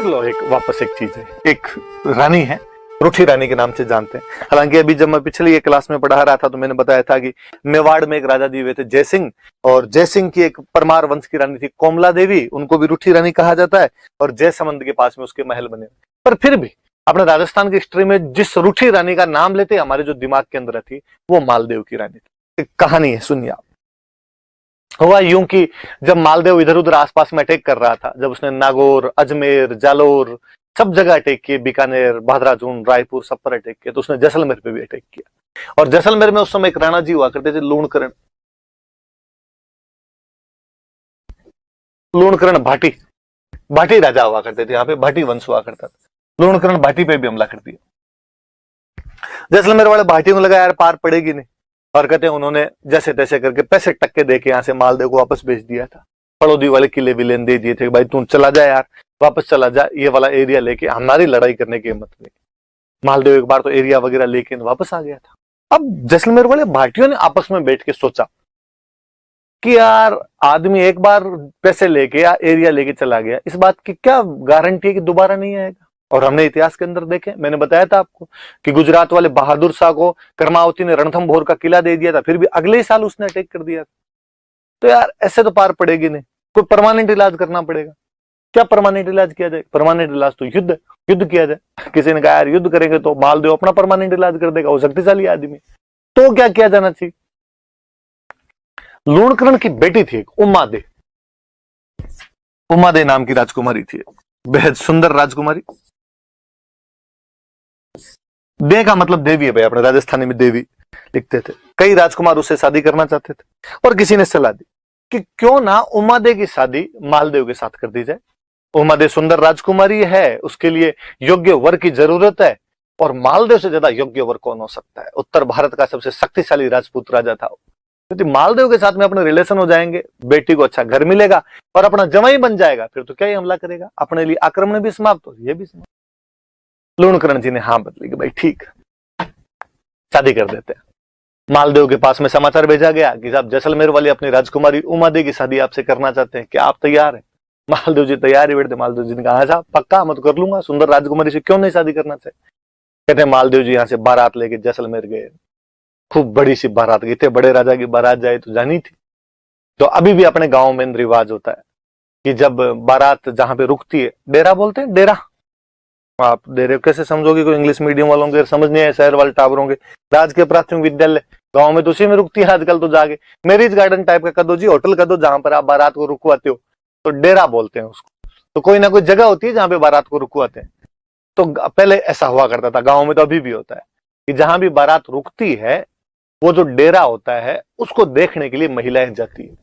फिर लो एक वापस एक चीज है, एक रानी है, रूठी रानी के नाम से जानते हैं। हालांकि अभी जब मैं पिछली एक क्लास में पढ़ा रहा था तो मैंने बताया था कि मेवाड़ में एक राजा जी हुए थे जयसिंह, और जयसिंह की एक परमार वंश की रानी थी कोमला देवी, उनको भी रूठी रानी कहा जाता है, और जयसमंद के पास में उसके महल बने। पर फिर भी अपने राजस्थान की हिस्ट्री में जिस रूठी रानी का नाम लेते हमारे जो दिमाग के अंदर थी वो मालदेव की रानी थी। एक कहानी है, सुनिए आप। हुआ यूं कि जब मालदेव इधर उधर आसपास में अटैक कर रहा था, जब उसने नागौर, अजमेर, जालोर सब जगह अटैक किए, बीकानेर, बहादुराजून, रायपुर सब पर अटैक किया, तो उसने जैसलमेर पे भी अटैक किया। और जैसलमेर में उस समय एक राणा जी हुआ करते थे लूणकरण भाटी, भाटी राजा हुआ करते थे, यहाँ पे भाटी वंश हुआ करता था। लूणकरण भाटी पे भी हमला कर दिया। जैसलमेर वाले भाटियों को लगा यार पार पड़ेगी नहीं, और कहते हैं उन्होंने जैसे तैसे करके पैसे टक्के देके यहाँ से मालदेव को वापस भेज दिया था। पड़ोदी वाले किले विलेन दे दिए थे, भाई तू चला जा यार, वापस चला जा, ये वाला एरिया लेके हमारी लड़ाई करने की हिम्मत नहीं। मालदेव एक बार तो एरिया वगैरह लेके वापस आ गया था। अब जैसलमेर वाले भाटियों ने आपस में बैठ के सोचा कि यार आदमी एक बार पैसे लेके या एरिया लेके चला गया, इस बात की क्या गारंटी है कि दोबारा नहीं आएगा। और हमने इतिहास के अंदर देखे, मैंने बताया था आपको कि गुजरात वाले बहादुर शाह को कर्मावती ने रणथंभोर का किला दे दिया था, फिर भी अगले ही साल उसने अटैक कर दिया था। तो यार ऐसे तो पार पड़ेगी नहीं, कोई परमानेंट इलाज करना पड़ेगा। क्या परमानेंट इलाज किया जाए? परमानेंट इलाज तो युद्ध किया जाए। किसी ने कहा यार युद्ध करेंगे तो मालदेव अपना परमानेंट इलाज कर देगा, वो शक्तिशाली आदमी। तो क्या किया जाना चाहिए? लूणकरण की बेटी थी एक उमादे, उमादे नाम की राजकुमारी थी, बेहद सुंदर राजकुमारी। दे का मतलब देवी है भाई, अपने राजस्थानी में देवी लिखते थे। कई राजकुमार उससे शादी करना चाहते थे, और किसी ने सलाह दी कि क्यों ना उमादे की शादी मालदेव के साथ कर दी जाए। उमादे सुंदर राजकुमारी है, उसके लिए योग्य वर की जरूरत है, और मालदेव से ज्यादा योग्य वर कौन हो सकता है? उत्तर भारत का सबसे शक्तिशाली राजपूत राजा था। यदि मालदेव के साथ में अपने रिलेशन हो जाएंगे, बेटी को अच्छा घर मिलेगा और अपना जमाई बन जाएगा, फिर तो क्या ही हमला करेगा, अपने लिए आक्रमण भी समाप्त हो, ये भी समाप्त। लूणकरण जी ने हाँ बदली कि भाई ठीक, शादी कर देते हैं। मालदेव के पास में समाचार भेजा गया कि साहब जैसलमेर वाली अपनी राजकुमारी उमादे की शादी आपसे करना चाहते हैं, क्या आप तैयार हैं? मालदेव जी तैयार ही बैठे। मालदेव जी ने कहा साहब पक्का, मैं तो कर लूंगा, सुंदर राजकुमारी से क्यों नहीं शादी करना चाहिए। कहते हैं मालदेव जी यहाँ से बारात लेके जैसलमेर गए, खूब बड़ी सी बारात गई। थे बड़े राजा की बारात जाए तो जानी थी। तो अभी भी अपने गांव में रिवाज होता है कि जब बारात जहां पे रुकती है, डेरा बोलते हैं, डेरा। आप डेरे कैसे समझोगे, कोई इंग्लिश मीडियम वालों के समझ नहीं है, शहर वाले टावरों के। राजकीय प्राथमिक विद्यालय गांव में तो उसी में रुकती है आजकल तो जाके। मैरिज गार्डन टाइप का कर दो जी, होटल कर दो जहां पर आप बारात को रुकवाते हो, तो डेरा बोलते हैं उसको। तो कोई ना कोई जगह होती है जहां पे बारात को रुकवाते हैं। तो पहले ऐसा हुआ करता था, गाँव में तो अभी भी होता है कि जहां भी बारात रुकती है वो जो डेरा होता है उसको देखने के लिए महिलाएं जाती है।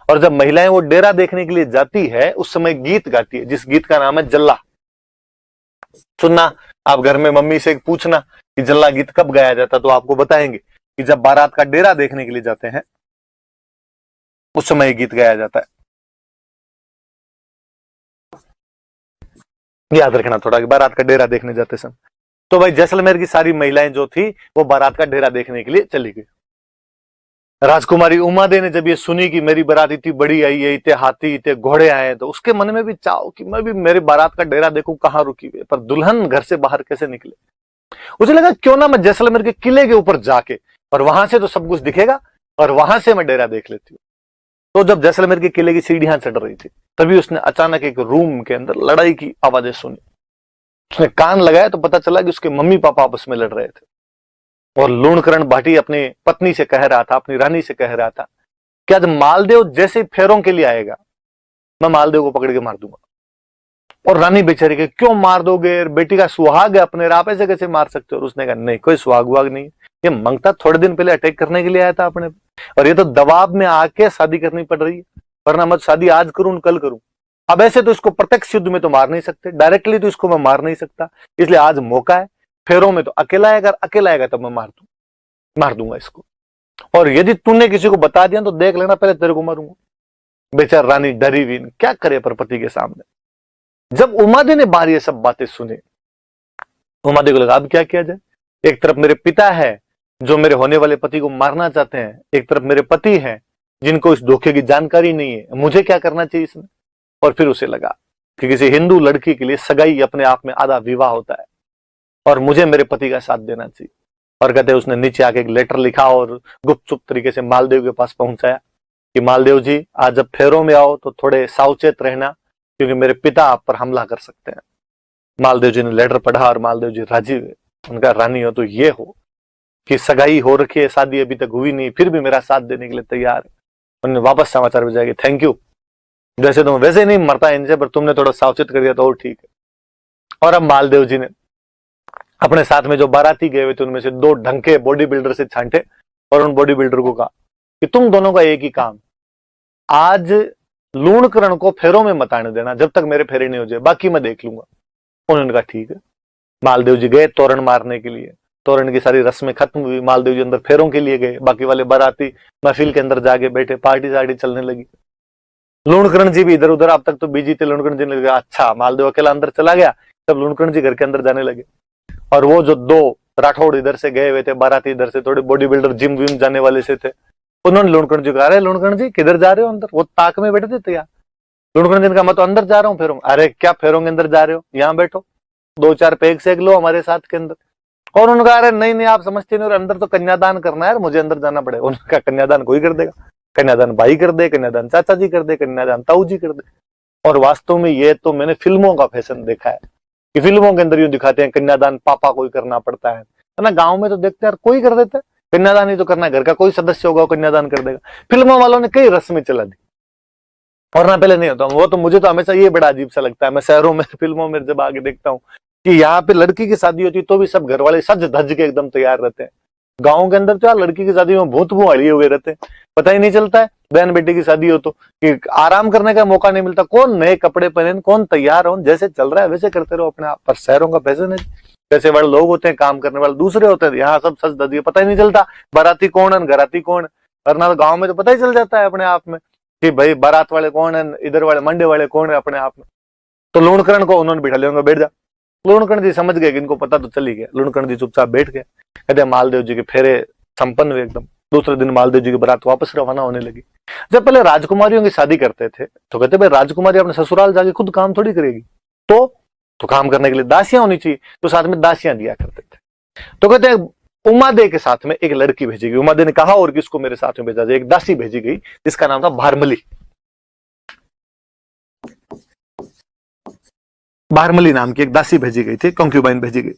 और जब महिलाएं वो डेरा देखने के लिए जाती है, उस समय गीत गाती है, जिस गीत का नाम है जल्ला। सुनना आप घर में मम्मी से पूछना कि जल्ला गीत कब गाया जाता, तो आपको बताएंगे कि जब बारात का डेरा देखने के लिए जाते हैं उस समय गीत गाया जाता है। याद रखना थोड़ा कि बारात का डेरा देखने जाते समय। तो भाई जैसलमेर की सारी महिलाएं जो थी वो बारात का डेरा देखने के लिए चली गई। राजकुमारी उमादे ने जब ये सुनी कि मेरी बारात इतनी बड़ी आई है, इतने हाथी इतने घोड़े आए, तो उसके मन में भी चाहो कि मैं भी मेरे बारात का डेरा देखूं कहां रुकी हुई है, पर दुल्हन घर से बाहर कैसे निकले। उसे लगा क्यों ना मैं जैसलमेर के किले के ऊपर जाके, और वहां से तो सब कुछ दिखेगा, और वहां से मैं डेरा देख लेती हूँ। तो जब जैसलमेर के किले की सीढ़ियां चढ़ रही थी, तभी उसने अचानक एक रूम के अंदर लड़ाई की आवाजें सुनी। उसने कान लगाया तो पता चला कि उसके मम्मी पापा आपस में लड़ रहे थे, और लूणकरण भाटी अपनी पत्नी से कह रहा था, अपनी रानी से कह रहा था कि आज मालदेव जैसे फेरों के लिए आएगा, मैं मालदेव को पकड़ के मार दूंगा। और रानी बेचारी के क्यों मार दोगे, बेटी का सुहाग है अपने, आप ऐसे कैसे मार सकते हो? और उसने कहा नहीं, कोई सुहाग वहाग नहीं, ये मंगता थोड़े दिन पहले अटैक करने के लिए आया था अपने, और ये तो दबाव में आके शादी करनी पड़ रही है, वरना मैं शादी आज करूं कल करूं। अब ऐसे तो इसको प्रत्यक्ष युद्ध में तो मार नहीं सकते, डायरेक्टली तो इसको मैं मार नहीं सकता, इसलिए आज मौका है। फेरों में तो अकेला आएगा, अकेला आएगा तब मैं मार दूंगा इसको, और यदि तूने किसी को बता दिया तो देख लेना पहले तेरे को मारूंगा। बेचार रानी डरी हुई, क्या करे पर पति के सामने। जब उमादे ने बाहर ये सब बातें सुनी, उमादे को लगा अब क्या किया जाए। एक तरफ मेरे पिता है जो मेरे होने वाले पति को मारना चाहते हैं, एक तरफ मेरे पति हैं जिनको इस धोखे की जानकारी नहीं है, मुझे क्या करना चाहिए इसमें। और फिर उसे लगा कि किसी हिंदू लड़की के लिए सगाई अपने आप में आधा विवाह होता है और मुझे मेरे पति का साथ देना चाहिए। और कहते उसने नीचे आके एक लेटर लिखा और गुपचुप तरीके से मालदेव के पास पहुंचाया कि मालदेव जी, आज जब फेरों में आओ तो थोड़े सावचेत रहना, क्योंकि मेरे पिता आप पर हमला कर सकते हैं। मालदेव जी ने लेटर पढ़ा और मालदेव जी राजी हुए। उनका रानी हो तो ये हो कि सगाई हो रखी है, शादी अभी तक हुई नहीं, फिर भी मेरा साथ देने के लिए तैयार है। उन्होंने वापस समाचार भेजा कि थैंक यू, जैसे तुम वैसे नहीं मरता इनसे, पर तुमने थोड़ा सावचेत कर दिया तो और ठीक है। और अब मालदेव जी ने अपने साथ में जो बाराती गए हुए थे उनमें से 2 ढंके बॉडी बिल्डर से छांटे और उन बॉडी बिल्डर को कहा कि तुम दोनों का एक ही काम, आज लूणकरण को फेरों में मत आने देना जब तक मेरे फेरे नहीं हो जाए, बाकी मैं देख लूंगा। उन्होंने कहा ठीक है। मालदेव जी गए तोरण मारने के लिए। तोरण की सारी रस्में खत्म हुई, मालदेव जी अंदर फेरों के लिए गए। बाकी वाले बाराती महफिल के अंदर जाके बैठे, पार्टी सार्टी चलने लगी। लूणकरण जी भी इधर उधर, अब तक तो बिजी थे। लूणकरण जी ने कहा अच्छा, मालदेव अकेला अंदर चला गया। तब लूणकरण जी घर के अंदर जाने लगे और वो जो 2 राठौड़ इधर से गए हुए थे, बाराती इधर से, थोड़े बॉडी बिल्डर जिम विम जाने वाले से थे, उन्होंने लूणकरण जी को कहा, अरे लूणकरण जी किधर जा रहे हो अंदर? वो ताक में बैठे थे तैयार। लूणकरण जी ने कहा मैं तो अंदर जा रहा हूँ फेरों। अरे क्या फेरों के अंदर जा रहे हो, यहाँ बैठो, 2-4 पेग सेक लो हमारे साथ के अंदर। और उन्होंने कहा अरे नहीं नहीं, आप समझते नहीं, और अंदर तो कन्यादान करना है यार, मुझे अंदर जाना पड़ेगा। उन्होंने कहा कन्यादान कोई कर देगा, कन्यादान भाई कर दे, कन्यादान चाचा जी कर दे, कन्यादान ताऊ जी कर दे। और वास्तव में ये तो मैंने फिल्मों का फैशन देखा है कि फिल्मों के अंदर यूं दिखाते हैं कन्यादान पापा को ही करना पड़ता है ना। गांव में तो देखते हैं यार कोई कर देता है कन्यादान, ही तो करना है, घर का कोई सदस्य होगा कन्यादान कर देगा। फिल्मों वालों ने कई रस्में चला दी और ना पहले नहीं होता। वो तो मुझे तो हमेशा ये बड़ा अजीब सा लगता है, मैं शहरों में फिल्मों में जब आगे देखता हूँ कि यहाँ पे लड़की की शादी होती है तो भी सब घर वाले सज धज के एकदम तैयार रहते हैं। गाँव के अंदर तो यार लड़की की शादी में भूत भुआड़िए हुए रहते हैं, पता ही नहीं चलता है। बहन बेटी की शादी हो तो कि आराम करने का मौका नहीं मिलता, कौन नए कपड़े पहने, कौन तैयार हो, जैसे चल रहा है वैसे करते रहो अपने आप। पर शहरों का फैशन है, जैसे वाले लोग होते हैं काम करने वाले दूसरे होते हैं, यहाँ सब सज धज, पता ही नहीं चलता बाराती कौन है घराती कौन है। वरना गाँव में तो पता ही चल जाता है अपने आप में कि भाई बारात वाले कौन है, इधर वाले मंडे वाले कौन है अपने आप में। तो लूणकरण को उन्होंने बिठा लिया, बैठ जा। लूणकरण जी समझ गए कि इनको पता तो चल ही गया। लूणकरण जी चुपचाप बैठ गए। कहते मालदेव जी के फेरे संपन्न हुए एकदम। दूसरे दिन मालदेव जी की बारात वापस रवाना होने लगी। जब पहले राजकुमारियों की शादी करते थे तो कहते भाई राजकुमारी अपने ससुराल जाके खुद काम थोड़ी करेगी, तो काम करने के लिए दासियां होनी चाहिए, तो साथ में दासियां दिया करते थे। तो कहते हैं उमा दे के साथ में एक लड़की भेजी गई। उमा दे ने कहा और किसको मेरे साथ में भेजा जाए, एक दासी भेजी गई जिसका नाम था भारमली। भारमली नाम की एक दासी भेजी गई थी, कंक्यूबाइन भेजी गई,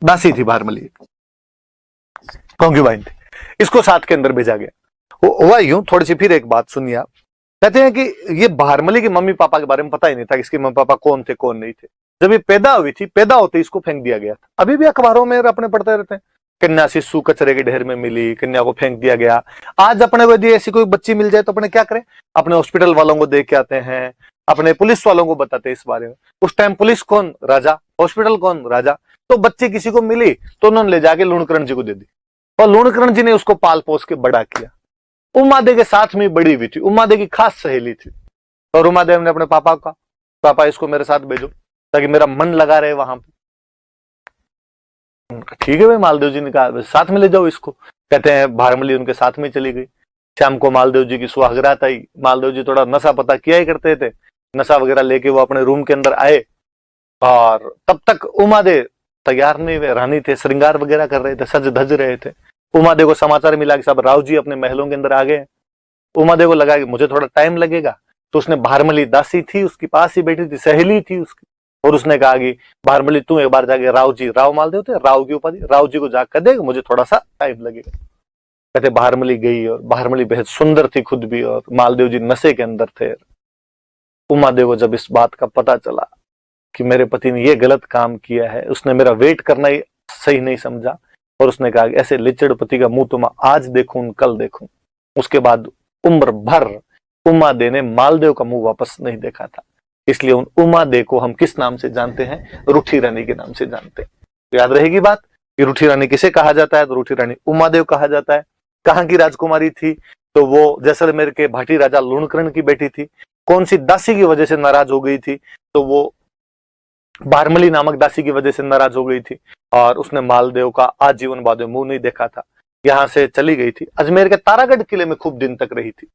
दासी थी भारमली, कंक्यूबाइन थी। इसको साथ के अंदर भेजा गया। हुआ यूं, थोड़ी सी फिर एक बात सुनिए आप। कहते हैं कि ये भारमली के मम्मी पापा के बारे में पता ही नहीं था, इसके मम्मी पापा कौन थे कौन नहीं थे। जब ये पैदा हुई थी, पैदा होते इसको फेंक दिया गया था। अभी भी अखबारों में अपने पढ़ते रहते हैं, कन्या शिशु कचरे के ढेर में मिली, कन्या को फेंक दिया गया। आज अपने को यदि ऐसी कोई बच्ची मिल जाए तो अपने क्या करें, अपने हॉस्पिटल वालों को देख के आते हैं, अपने पुलिस वालों को बताते हैं इस बारे में। उस टाइम पुलिस कौन, राजा, हॉस्पिटल कौन, राजा। तो बच्ची किसी को मिली तो उन्होंने ले जाके लूणकरण जी को दे दी और लूणकरण जी ने उसको पाल पोस के बड़ा किया। उमादे के साथ में बड़ी हुई थी, उमादे की खास सहेली थी। और उमादेव ने अपने पापा का, पापा इसको मेरे साथ भेजो ताकि मेरा मन लगा रहे वहां पे। ठीक है भाई, मालदेव जी ने कहा साथ में ले जाओ इसको। कहते हैं भारमली उनके साथ में चली गई। शाम को मालदेव जी की सुहागरात आई। मालदेव जी थोड़ा नशा पता किया ही करते थे, नशा वगैरह लेके वो अपने रूम के अंदर आए और तब तक उमादे तैयार नहीं हुए, रानी थे, श्रृंगार वगैरह कर रहे थे, सज धज रहे थे। उमादे को समाचार मिला कि साहब राव जी अपने महलों के अंदर आ गए। उमादे को लगा कि मुझे थोड़ा टाइम लगेगा, तो उसने भारमली दासी थी उसके पास ही बैठी थी, सहेली थी उसकी, और उसने कहा कि भारमली तू एक बार जाके राव जी, राव मालदेव थे, राव की उपाधि, राव जी को जाकर देगा, मुझे थोड़ा सा टाइम लगेगा। कहते भारमली गई और भारमली बेहद सुंदर थी खुद भी, और मालदेव जी नशे के अंदर थे। उमादेव को जब इस बात का पता चला कि मेरे पति ने ये गलत काम किया है, उसने मेरा वेट करना ही सही नहीं समझा और उसने कहा कि ऐसे लिचड़ पति का मुंह तो मैं आज देखूं कल देखूं। उसके बाद उम्र भर उमादे ने मालदेव का मुंह वापस नहीं देखा था। इसलिए उन उमादे को हम किस नाम से जानते हैं, रूठी रानी के नाम से जानते हैं। तो याद रहेगी बात कि रूठी रानी किसे कहा जाता है, तो रूठी रानी उमादेव कहा जाता है। कहां की राजकुमारी थी, तो वो जैसलमेर के भाटी राजा लूणकरण की बेटी थी। कौन सी दासी की वजह से नाराज हो गई थी, तो वो भारमली नामक दासी की वजह से नाराज हो गई थी और उसने मालदेव का आजीवन बाद में मुंह नहीं देखा था। यहां से चली गई थी, अजमेर के तारागढ़ किले में खूब दिन तक रही थी।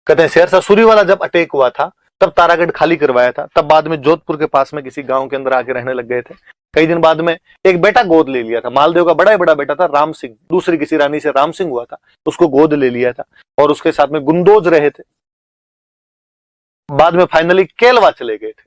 कहते हैं शेरशाह सूरी वाला जब अटैक हुआ था तब तारागढ़ खाली करवाया था, तब बाद में जोधपुर के पास में किसी गांव के अंदर आके रहने लग गए थे। कई दिन बाद में एक बेटा गोद ले लिया था, मालदेव का बड़ा ही बड़ा बेटा था राम सिंह, दूसरी किसी रानी से राम सिंह हुआ था, उसको गोद ले लिया था और उसके साथ में गुंदोज रहे थे। बाद में फाइनली केलवा चले गए थे,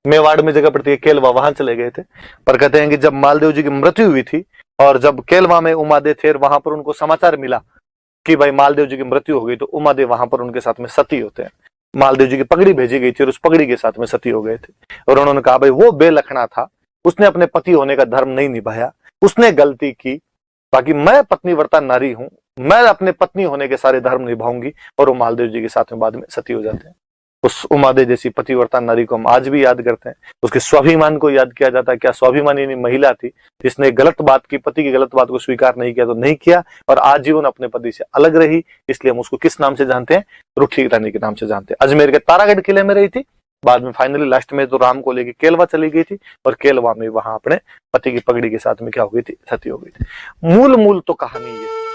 मेवाड़ में जगह पड़ती है केलवा, वहां चले गए थे। पर कहते हैं कि जब मालदेव जी की मृत्यु हुई थी और जब केलवा में उमादेव थे, वहां पर उनको समाचार मिला कि भाई मालदेव जी की मृत्यु हो गई, तो उमादेव वहां पर उनके साथ में सती होते हैं। मालदेव जी की पगड़ी भेजी गई थी और उस पगड़ी के साथ में सती हो गए थे। और उन्होंने कहा भाई वो बेलखना था, उसने अपने पति होने का धर्म नहीं निभाया, उसने गलती की, बाकी मैं पत्नीव्रता नारी हूं, मैं अपने पत्नी होने के सारे धर्म निभाऊंगी। और वो मालदेव जी के साथ में बाद में सती हो जाते हैं। उस उमादेव जैसी पतिव्रता नारी को हम आज भी याद करते हैं, उसके स्वाभिमान को याद किया जाता है। क्या स्वाभिमानी महिला थी जिसने गलत बात की, पति की गलत बात को स्वीकार नहीं किया तो नहीं किया और आजीवन अपने पति से अलग रही, इसलिए हम उसको किस नाम से जानते हैं? रूठी रानी के नाम से जानते हैं। अजमेर के तारागढ़ किले में रही थी, बाद में फाइनली लास्ट में तो राम को लेके केलवा चली गई थी और केलवा में वहां अपने पति की पगड़ी के साथ में क्या हो गई थी? सती हो गई थी। मूल तो कहानी ये